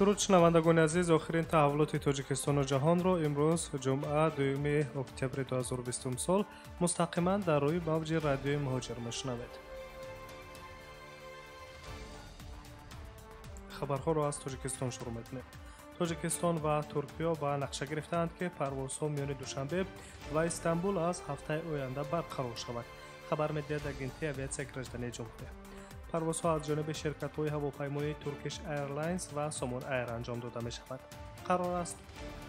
дуруд шунавандагони азиз, охирин таҳаввулоти Тоҷикистону ҷаҳонро имрӯз ҷумъа 2 октябри 2020 сол мустақиман дар рӯи мавҷи радиои Муҳоҷир мешунавед. хабарҳоро аз Тоҷикистон шурӯъ мекунем. Тоҷикистон ва Туркиё ба нақша гирифтаанд, ки парвозҳо миёни Душанбе ва Истанбул аз ҳафтаи оянда барқарор шавад. хабар медиҳад агентии авиатсияи граждании ҷумҳурия. парвозҳо аз ҷониби ширкатҳои ҳавопаймоии Turkish Airlines ва Somon Air анҷом дода мешавад. қарор аст,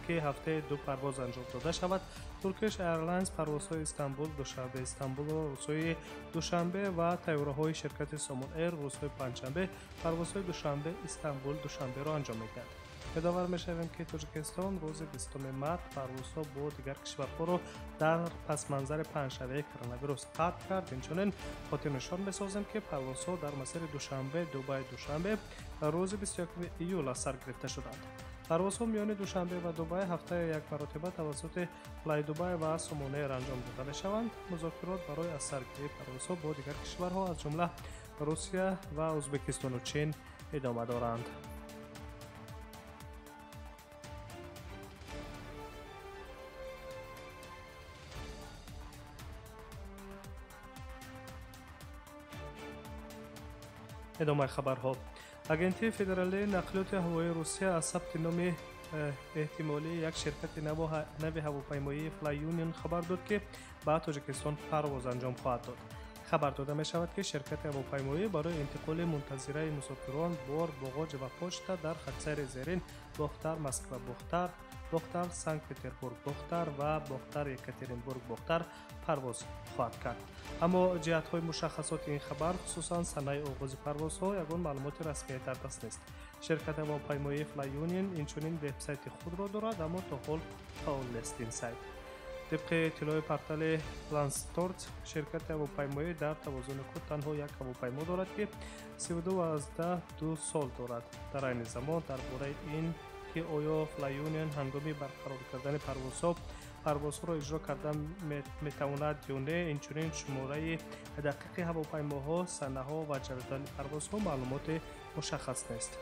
ки ҳафтаи 2 парвоз анҷом дода шавад. Turkish Airlines парвозҳои Истанбул, Душанбе, Истанбулро рӯзҳои Душанбе ва тайёраҳои ширкати Somon Air рӯзҳои панҷшанбе, парвозҳои Душанбе, Истанбул, Душанберо анҷом медиҳад. یادآور می‌شویم که تاجیکستان روز 20 مارس پروازها با دیگر کشورها را در پس منظر پنجشنبه کرونا ویروس قطع کرد. اینچنین خاطر نشان می‌سازیم که پروازها در مسیر دوشنبه دبی دوشنبه روز 21 ایول از سر گرفته شدند. پروازها میان دوشنبه و دبی هفته یک مرتبه توسط فلای دبی و سومون ایر انجام داده می‌شوند. مذاکرات برای از سرگیری پروازها با دیگر کشورها از جمله روسیه و ازبکستان و چین ادامه دارند. ادامه خبرها. агентии федералии нақлиёти ҳавоии Русия аз сабти номи эҳтимолии як ширкати нави ҳавопаймоии Fly Union хабар дод, ки ба Тоҷикистон парвоз анҷом хоҳад дод. хабар дода мешавад, ки ширкати ҳавопаймоӣ барои интиқоли мунтазираи мусофирон борд, боғоҷ ва почта дар хатсайри зерин Бохтар Москва Бохтар, Бохтар Санкт-Петербург Бохтар ва Бохтар Екатеринбург Бохтар парвоз хоҳад кард. аммо ҷиҳатҳои мушаххасоти ин хабар, хусусан санаи оғози парвозҳо, ягон маълумоти расмие дар даст нест. ширкати ҳавопаймоии Fly Union инчунин вебсайти худро дорад, аммо то ҳол фаъол нест ин сайт. طبق اطلاع پورتال پلانستورت، شرکت هواپیمایی در توازن خود تنها یک هواپیما دارد که 32 از 2 سال دارد. در این زمان درباره این که آیا فلای یونین هنگامی برقرار کردن پروازها را اجرا کردن میتواند یا نه، اینچنین شماره دقیق هواپیماها، سنه‌ها و جدول پروازها معلومات مشخص نیست.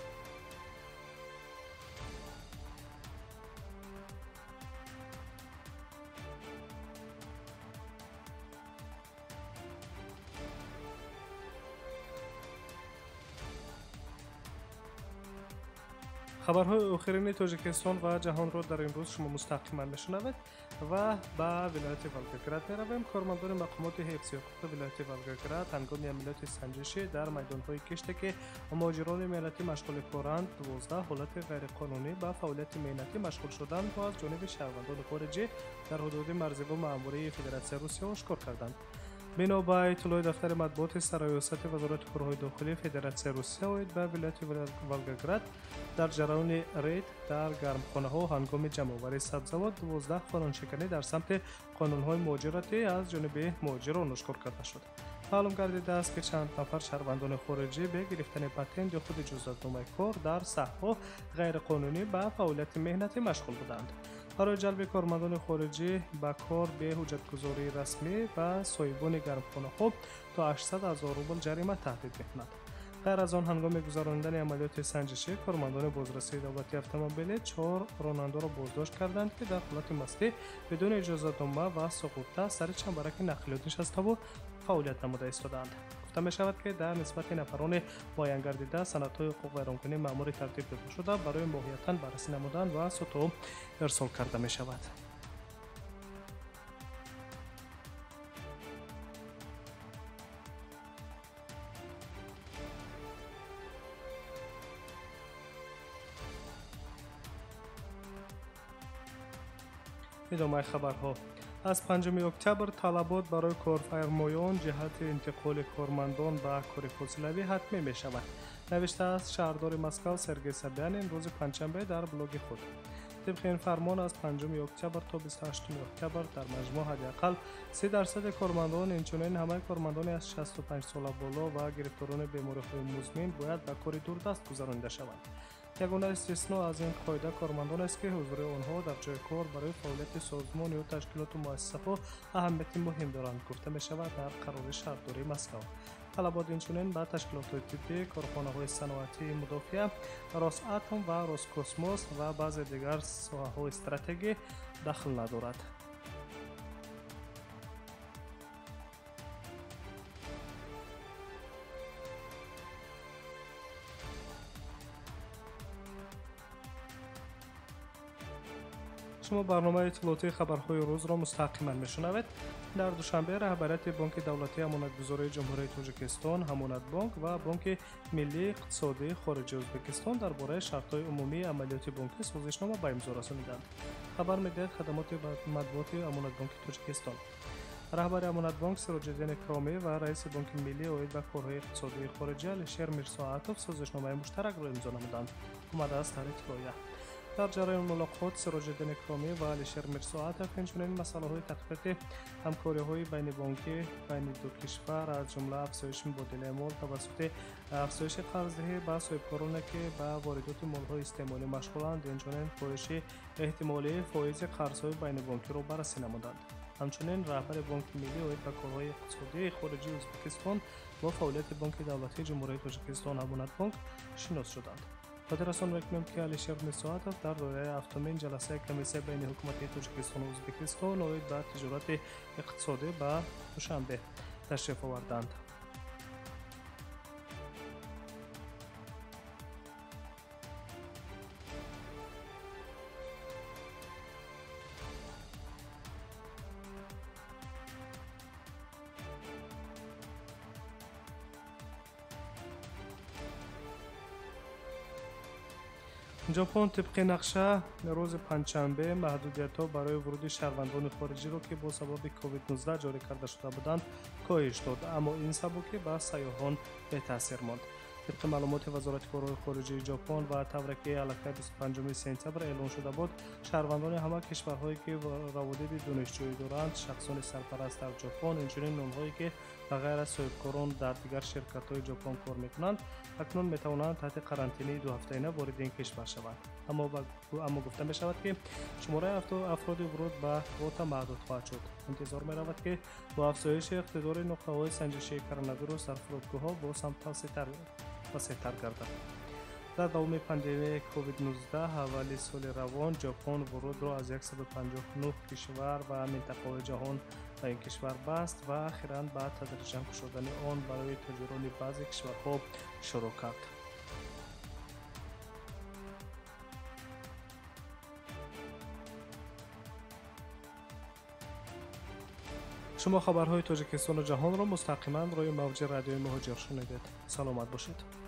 خبرهای آخرین تاجیکستان و جهان را در این روز شما مستقیما میشنوید و به ولایت ولگراد میرویم. کارمندان مقامات حفظی حقوق ولایت ولگراد هنگام عملیات سنجشی در میدانهای کشتی که مهاجران ملتی مشغول کارند 12 حالت غیرقانونی به فعالیت مهنتی مشغول شدند و از جانب شهروندان خارجی در حدود مرزی و مأموری فدراسیون روسیه آشکار کردند. بنا به اطلاع دفتر مطبوعات سرایوسط وزارت کارهای داخلی فدراسیون روسیه اوید به ولایت ولگراد در جریان رید در گرمخانه‌ها هنگام جمع‌آوری سبزوات 12 قانونشکنی در سمت قانون‌های مهاجرتی از جانب مهاجران آشکار کرده شد. معلوم گردیده است که چند نفر شهروندان خارجی به گرفتن پتنت یا خود اجازه‌نامه کار در صحرا غیرقانونی به فعالیت مهنتی مشغول بودند. برای جلب کارمندان خارجی به کار به حجتگزاری رسمی و صاحبان گرمخانه‌ها تا 800,000 روبل جریمه تهدید می‌کند. غیر از آن، هنگام گذراندن عملیات سنجشی، کارمندان بازرسی دولتی اتومبیل 4 راننده را بازداشت کردند که در حالت مستی بدون اجازه‌نامه و سقوط سر چنبرک نقلیات نشسته و فعالیت نموده ایستادند. گفته می‌شود که در نسبت نفران معین گردیده سندهای حقوق ویرانکنی مأموری ترتیب داده شده برای ماهیتاً بررسی نمودن و سطح ارسال کرده می‌شود. ادامه خبرها. از 5 اکتبر طلبات برای کارفرمایان جهت انتقال کارمندان به کار فاصلوی حتمی می شود. نوشته از شهردار مسکو سرگئی سبیان این روز پنجشنبه در بلاگ خود. طبق این فرمان از 5 اکتبر تا 28 اکتبر در مجموع حداقل 3% کارمندان، اینچنین همه کارمندان از 65 سال بالا و گرفتاران بیماری‌های مزمن باید به کار دوردست گذرانده شوند. یگانه استثنا از این قاعده کارمندان است که حضور آنها در جای کار برای فعالیت سازمان یا تشکیلات و مؤسسه‌ها اهمیت مهم دارند، گفته می شود در قرار شهرداری مسکو. талабот инчунин ба ташкилотҳои тиббӣ, корхонаҳои саноатии мудофиа, Росатом ва Роскосмос ва баъзе дигар соҳаҳои стратегӣ дахл надорад. шумо барномаи иттилоотии хабарҳои рӯзро мустақиман мешунавед. дар душанбе раҳбарияти бонки давлатии амонатгузории ҷумҳурияи Тоҷикистон, Ҳамонатбонк ва Бонки миллии иқтисодии хориҷии Ӯзбекистон дар бораи шартҳои умумии амалиёти бонкӣ созишнома ба имзо расониданд. хабар медиҳад хадамоти матбуоти Амонатбонки Тоҷикистон. раҳбари Амонатбонк Сироҷиддин Икромӣ ва раиси Бонки миллӣ оид ба корҳои иқтисодии хориҷӣ Алишер Мирсоатов созишномаи муштаракро имзо намуданд. омадааст дар иттилоя. дар ҷараёни мулоқот Сироҷиддин Икромӣ ва Алишер Мирсоатов инчунин масъалаҳои татбиқи ҳамкориҳои байнибонкӣ байни ду кишвар аз ҷумла афзоиши мубодилаи мол тавассути афзоиши қарздиҳӣ ба соҳибкороне ки ба воридоти молҳои истеъмолӣ машғуланд, инчунин коҳиши эҳтимолии фоизи қарзҳои байнибонкиро баррасӣ намуданд. ҳамчунин раҳбари Бонки миллӣ оид ба корҳои иқтисодии хориҷии Ӯзбекистон бо фаъолияти Бонки давлатии ҷумҳурияи Тоҷикистон Ҳамонатбонк шинос шуданд. خاطررسان می‌کنیم که علیشیر میرساعتов در دوره هفتمین جلسه کمیسیون بین حکومتی تاجیکستان و ازبکستان اوید به تجارت اقتصادی به دوشنبه تشریف آوردند. ژاپن طبق نقشه روز پنجشنبه محدودیت‌ها برای ورود شهروندان خارجی را که با سبب کووید 19 جاری کرده شده بودند کاهش داد، اما این سبکی به سیاحان به تاثیر ماند. طبق معلومات وزارت کارهای خارجه ژاپن و طوری که علیه 25 سپتامبر اعلام شده بود، شهروندان همه کشورهایی که روابط دانشجویی دارند، شخصان سرپرست در ژاپن، اینچنین آنهایی که بغیر از صاحبکاران در دیگر شرکت‌های ژاپن کار می‌کنند، اکنون می‌توانند تحت قرنطینه 2 هفته‌ای وارد این کشور شوند. اما گفته می‌شود که شماره افراد ورود به قطر محدود خواهد شد. انتظار می‌رود که با افزایش اقتدار نقطه‌های سنجشی کرونا ویروس در فرودگاه‌ها باز هم وسیع‌تر گردد. در دوام پاندمی کووید 19 حوالی سال روان ژاپن ورود را از 159 کشور و منطقه‌های جهان به این کشور بست و اخیراً با تدریجاً گشودن آن برای تاجران بعضی کشورها شروع کرد. شما خبرهای تاجیکستان و جهان را مستقیما روی موج رادیوی مهاجر شنیدید. سلامت باشید.